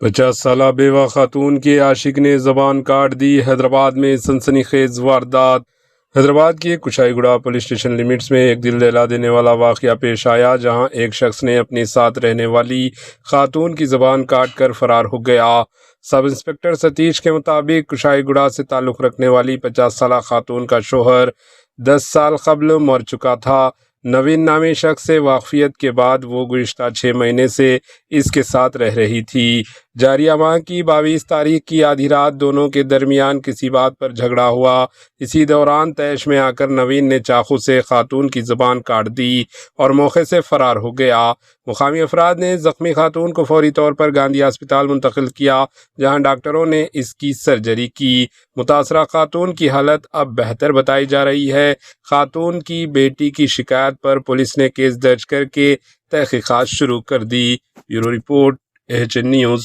50 سالہ بیوہ خاتون کے عاشق نے زبان کاٹ دی، حیدرآباد میں سنسنی خیز واردات۔ حیدرآباد کی کشائی پولیس اسٹیشن لمٹس میں ایک دل دہلا دینے والا واقعہ پیش آیا، جہاں ایک شخص نے اپنے ساتھ رہنے والی خاتون کی زبان کاٹ کر فرار ہو گیا۔ سب انسپکٹر ستیش کے مطابق کشائی سے تعلق رکھنے والی 50 سالہ خاتون کا شوہر 10 سال قبل مر چکا تھا۔ نوین نامی شخص سے واقفیت کے بعد وہ گزشتہ 6 مہینے سے اس کے ساتھ رہ رہی تھی۔ جاریہ ماہ کی 22 تاریخ کی آدھی رات دونوں کے درمیان کسی بات پر جھگڑا ہوا۔ اسی دوران طیش میں آ کر نوین نے چاقو سے خاتون کی زبان کاٹ دی اور موقع سے فرار ہو گیا۔ مقامی افراد نے زخمی خاتون کو فوری طور پر گاندھی ہسپتال منتقل کیا، جہاں ڈاکٹروں نے اس کی سرجری کی۔ متاثرہ خاتون کی حالت اب بہتر بتائی جا رہی ہے۔ خاتون کی بیٹی کی شکایت پر پولیس نے کیس درج کر کے تحقیقات شروع کر دی۔ Bureau report, AHN news.